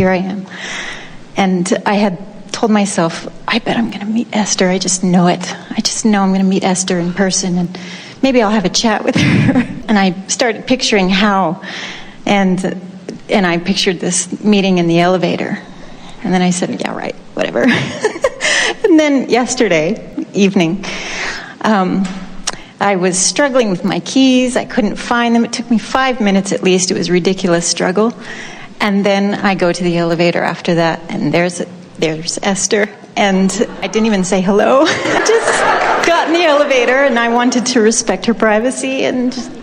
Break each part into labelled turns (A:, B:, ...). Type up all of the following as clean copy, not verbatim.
A: here I am. And I had told myself, I bet I'm going to meet Esther. I just know it. I just know I'm going to meet Esther in person, and maybe I'll have a chat with her. And I started picturing how, and I pictured this meeting in the elevator. And then I said, yeah, right, whatever. And then yesterday evening, I was struggling with my keys. I couldn't find them. It took me 5 minutes at least. It was a ridiculous struggle. And then I go to the elevator after that, and there's Esther. And I didn't even say hello. I just got in the elevator, and I wanted to respect her privacy.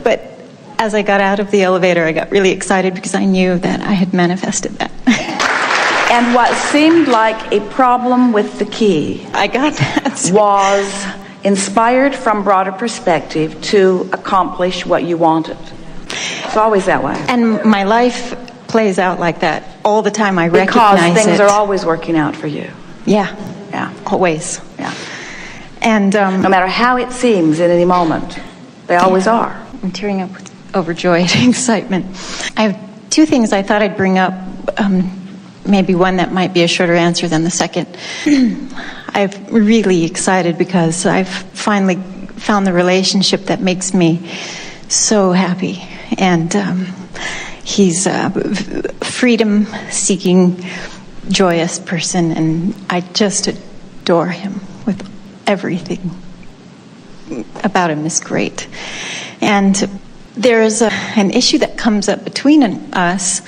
A: But as I got out of the elevator, I got really excited because I knew that I had manifested that.
B: And what seemed like a problem with the key,
A: I got that,
B: was inspired from broader perspective to accomplish what you wanted. It's always that way.
A: And my life plays out like that all the time. I recognize it.
B: Because things are always working out for you.
A: Yeah.
B: Yeah.
A: Always.
B: Yeah.
A: And
B: no matter how it seems in any moment, they always are.
A: I'm tearing up with overjoy and excitement. I have two things I thought I'd bring up. Maybe one that might be a shorter answer than the second. I'm really excited because I've finally found the relationship that makes me so happy. And he's a freedom-seeking, joyous person, and I just adore him with everything about him is great. And there is an issue that comes up between us,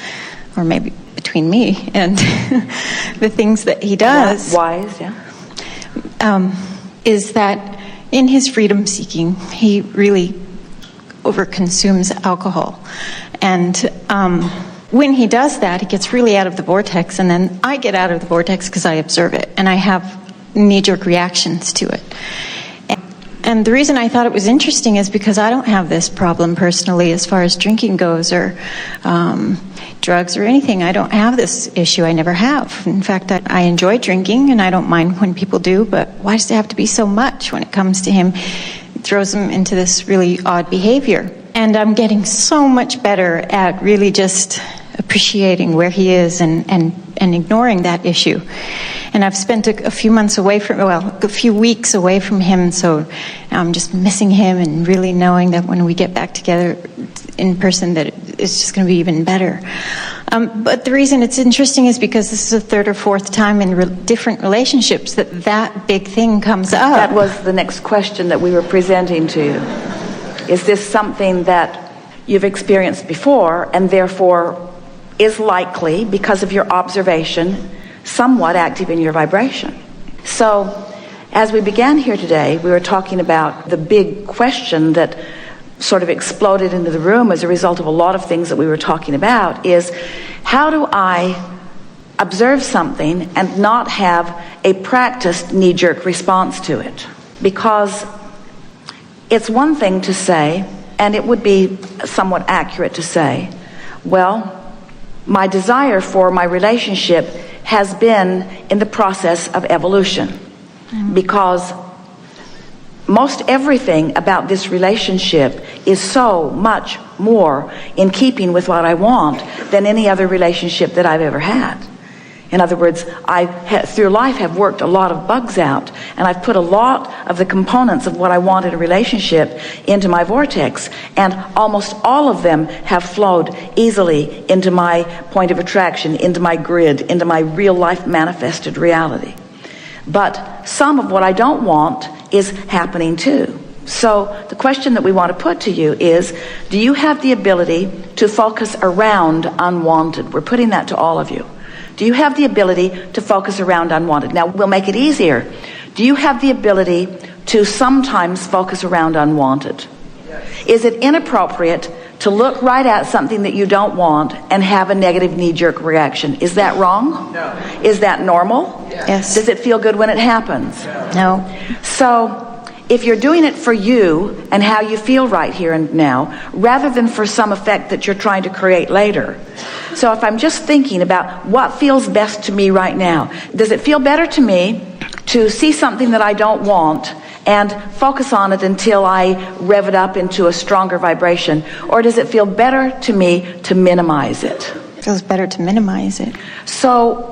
A: or maybe between me and the things that he does.
B: Wise, yeah.
A: Is that in his freedom seeking, he really overconsumes alcohol. And when he does that, he gets really out of the vortex, and then I get out of the vortex because I observe it, and I have knee-jerk reactions to it. And the reason I thought it was interesting is because I don't have this problem personally as far as drinking goes, or drugs or anything. I don't have this issue. I never have. In fact, I enjoy drinking, and I don't mind when people do, but why does it have to be so much when it comes to him? It throws him into this really odd behavior. And I'm getting so much better at really just appreciating where he is and ignoring that issue. And I've spent a few months away from, a few weeks away from him, so I'm just missing him and really knowing that when we get back together in person that it's just going to be even better. But the reason it's interesting is because this is the third or fourth time in different relationships that big thing comes up.
B: That was the next question that we were presenting to you. Is this something that you've experienced before and therefore is likely, because of your observation, somewhat active in your vibration? So, as we began here today, we were talking about the big question that sort of exploded into the room as a result of a lot of things that we were talking about, is how do I observe something and not have a practiced knee-jerk response to it? Because it's one thing to say, and it would be somewhat accurate to say, well, my desire for my relationship has been in the process of evolution, because most everything about this relationship is so much more in keeping with what I want than any other relationship that I've ever had. In other words, I through life have worked a lot of bugs out, and I've put a lot of the components of what I want in a relationship into my vortex, and almost all of them have flowed easily into my point of attraction, into my grid, into my real life manifested reality. But some of what I don't want is happening too. So the question that we want to put to you is, do you have the ability to focus around unwanted? We're putting that to all of you. Do you have the ability to focus around unwanted? Now, we'll make it easier. Do you have the ability to sometimes focus around unwanted? Yes. Is it inappropriate to look right at something that you don't want and have a negative knee-jerk reaction? Is that wrong?
C: No.
B: Is that normal?
A: Yes.
B: Does it feel good when it happens?
A: No.
B: So, if you're doing it for you and how you feel right here and now, rather than for some effect that you're trying to create later. So if I'm just thinking about what feels best to me right now, does it feel better to me to see something that I don't want and focus on it until I rev it up into a stronger vibration? Or does it feel better to me to minimize it?
A: Feels better to minimize it.
B: So,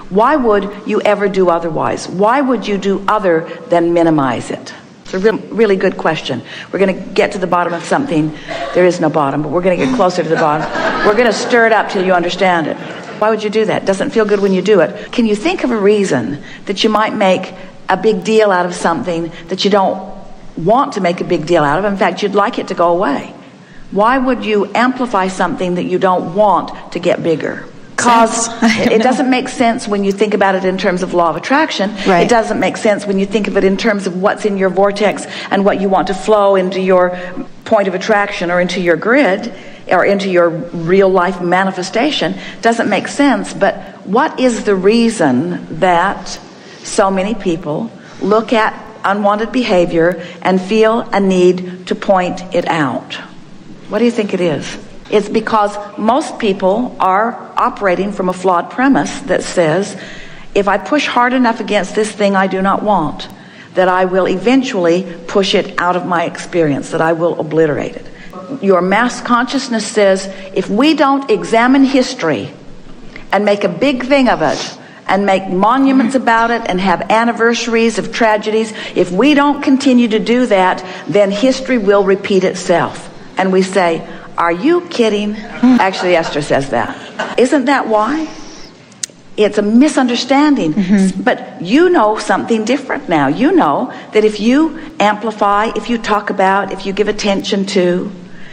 B: why would you ever do otherwise? Why would you do other than minimize it? It's a really good question. We're going to get to the bottom of something. There is no bottom, but we're going to get closer to the bottom. We're going to stir it up till you understand it. Why would you do that? It doesn't feel good when you do it. Can you think of a reason that you might make a big deal out of something that you don't want to make a big deal out of? In fact, you'd like it to go away. Why would you amplify something that you don't want to get bigger? Because it doesn't make sense when you think about it in terms of law of attraction.
A: Right.
B: It doesn't make sense when you think of it in terms of what's in your vortex and what you want to flow into your point of attraction or into your grid or into your real life manifestation. Doesn't make sense. But what is the reason that so many people look at unwanted behavior and feel a need to point it out? What do you think it is? It's because most people are operating from a flawed premise that says, if I push hard enough against this thing I do not want, that I will eventually push it out of my experience, that I will obliterate it. Your mass consciousness says, if we don't examine history and make a big thing of it, and make monuments about it and have anniversaries of tragedies, if we don't continue to do that, then history will repeat itself. And we say, are you kidding? Actually, Esther says that. Isn't that why? It's a misunderstanding. Mm-hmm. But you know something different now. You know that if you amplify, if you talk about, if you give attention to,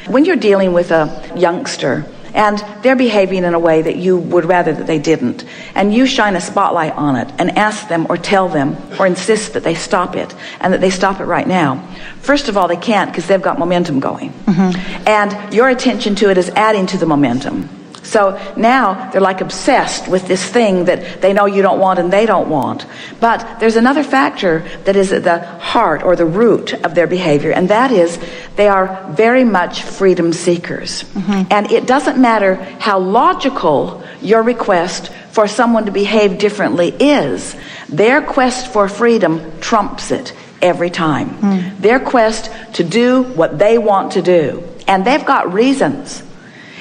B: when you're dealing with a youngster and they're behaving in a way that you would rather that they didn't, and you shine a spotlight on it and ask them or tell them or insist that they stop it and that they stop it right now, first of all, they can't because they've got momentum going. Mm-hmm. And your attention to it is adding to the momentum. So now they're like obsessed with this thing that they know you don't want and they don't want. But there's another factor that is at the heart or the root of their behavior, and that is they are very much freedom seekers. Mm-hmm. And it doesn't matter how logical your request for someone to behave differently is, their quest for freedom trumps it every time. Mm. Their quest to do what they want to do. And they've got reasons.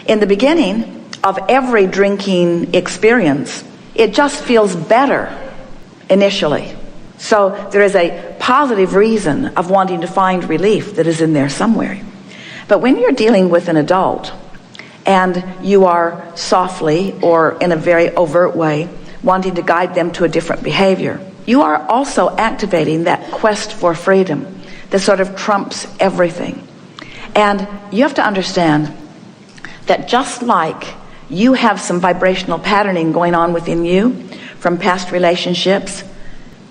B: In the beginning of every drinking experience, it just feels better initially. So there is a positive reason of wanting to find relief that is in there somewhere. But when you're dealing with an adult and you are softly or in a very overt way wanting to guide them to a different behavior, you are also activating that quest for freedom that sort of trumps everything. And you have to understand that just like you have some vibrational patterning going on within you from past relationships,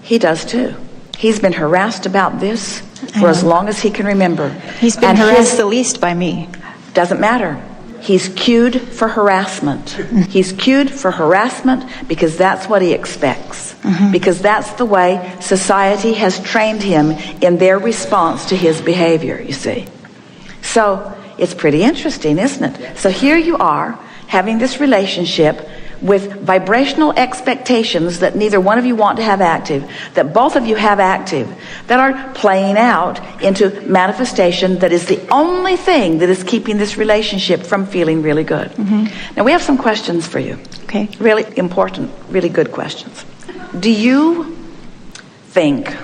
B: he does too. He's been harassed about this for as long as he can remember.
A: He's been harassed the least by me.
B: Doesn't matter. He's cued for harassment. He's cued for harassment because that's what he expects. Mm-hmm. Because that's the way society has trained him in their response to his behavior, you see. So it's pretty interesting, isn't it? So here you are, having this relationship with vibrational expectations that neither one of you want to have active, that both of you have active, that are playing out into manifestation that is the only thing that is keeping this relationship from feeling really good. Mm-hmm. Now we have some questions for you.
A: Okay.
B: Really important, really good questions. Do you think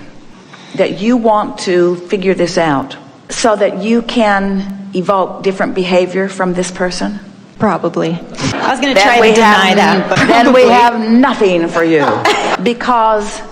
B: that you want to figure this out so that you can evoke different behavior from this person?
A: Probably. I was going to try to deny that, but
B: then we have nothing for you. Because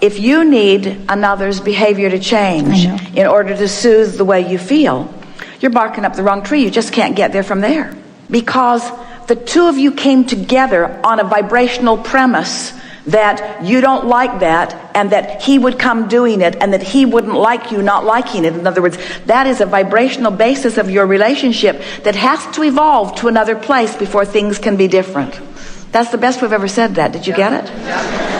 B: if you need another's behavior to change in order to soothe the way you feel, you're barking up the wrong tree. You just can't get there from there. Because the two of you came together on a vibrational premise that you don't like that, and that he would come doing it, and that he wouldn't like you not liking it. In other words, that is a vibrational basis of your relationship that has to evolve to another place before things can be different. That's the best we've ever said that. Did you get it?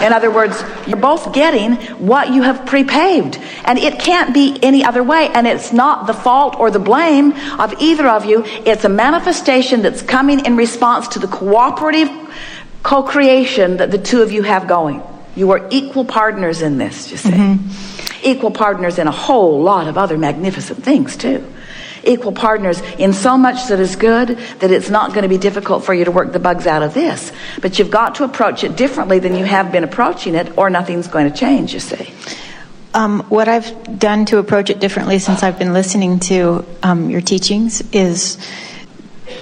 B: In other words, you're both getting what you have pre-paved, and it can't be any other way, and it's not the fault or the blame of either of you. It's a manifestation that's coming in response to the cooperative co-creation that the two of you have going. You are equal partners in this, you see. Mm-hmm. Equal partners in a whole lot of other magnificent things, too. equal partners in so much that is good that it's not going to be difficult for you to work the bugs out of this. But you've got to approach it differently than you have been approaching it, or nothing's going to change, you see.
A: What I've done to approach it differently since I've been listening to your teachings is,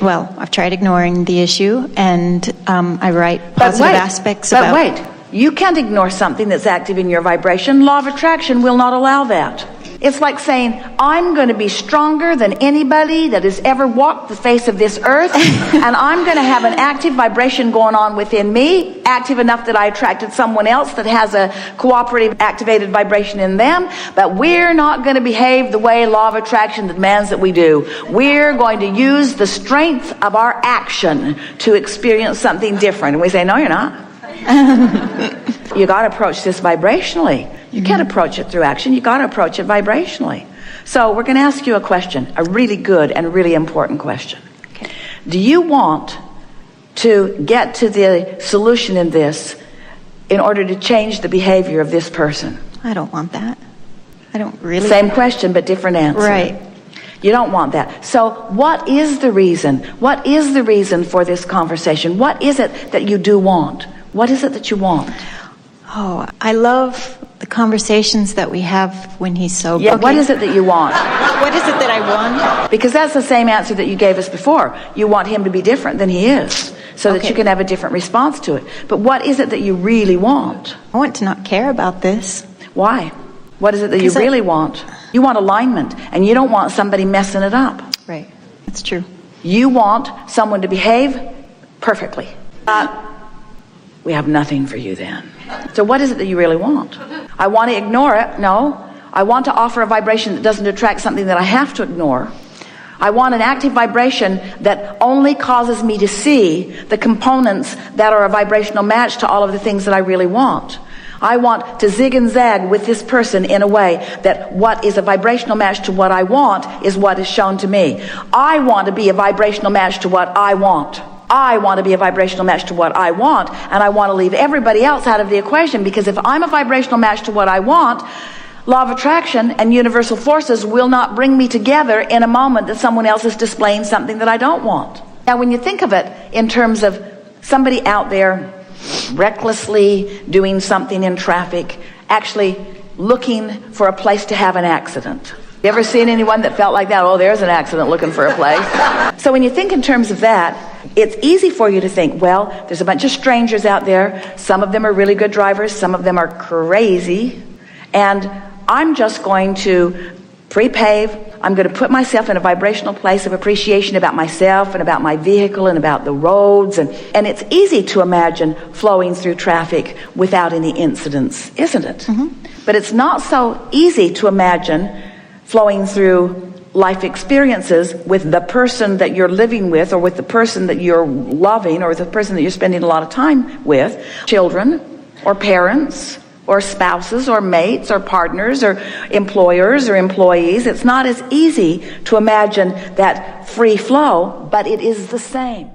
A: well, I've tried ignoring the issue, and I write positive aspects about...
B: But wait, you can't ignore something that's active in your vibration. Law of attraction will not allow that. It's like saying, I'm going to be stronger than anybody that has ever walked the face of this earth, and I'm going to have an active vibration going on within me, active enough that I attracted someone else that has a cooperative activated vibration in them, but we're not going to behave the way law of attraction demands that we do. We're going to use the strength of our action to experience something different. And we say, no, you're not. You got to approach this vibrationally. You can't approach it through action. You got to approach it vibrationally. So we're going to ask you a question, a really good and really important question.
A: Okay.
B: Do you want to get to the solution in this in order to change the behavior of this person?
A: I don't want that. I don't really...
B: Same question, but different answer.
A: Right.
B: You don't want that. So what is the reason? What is the reason for this conversation? What is it that you do want? What is it that you want?
A: Oh, I love the conversations that we have when he's sober.
B: Yeah, okay. What is it that you want?
A: What is it that I want?
B: Because that's the same answer that you gave us before. You want him to be different than he is, so that you can have a different response to it. But what is it that you really want?
A: I want to not care about this.
B: Why? What is it that you really want? You want alignment, and you don't want somebody messing it up.
A: Right. That's true.
B: You want someone to behave perfectly. We have nothing for you then. So what is it that you really want? I want to ignore it. No. I want to offer a vibration that doesn't attract something that I have to ignore. I want an active vibration that only causes me to see the components that are a vibrational match to all of the things that I really want. I want to zig and zag with this person in a way that what is a vibrational match to what I want is what is shown to me. I want to be a vibrational match to what I want. I want to be a vibrational match to what I want, and I want to leave everybody else out of the equation, because if I'm a vibrational match to what I want, law of attraction and universal forces will not bring me together in a moment that someone else is displaying something that I don't want. Now, when you think of it in terms of somebody out there recklessly doing something in traffic, actually looking for a place to have an accident. You ever seen anyone that felt like that? Oh, there's an accident, looking for a place. So when you think in terms of that, it's easy for you to think, well, there's a bunch of strangers out there. Some of them are really good drivers. Some of them are crazy. And I'm just going to pre-pave. I'm going to put myself in a vibrational place of appreciation about myself and about my vehicle and about the roads. And it's easy to imagine flowing through traffic without any incidents, isn't it? Mm-hmm. But it's not so easy to imagine flowing through life experiences with the person that you're living with, or with the person that you're loving, or with the person that you're spending a lot of time with, children or parents or spouses or mates or partners or employers or employees. It's not as easy to imagine that free flow, but it is the same.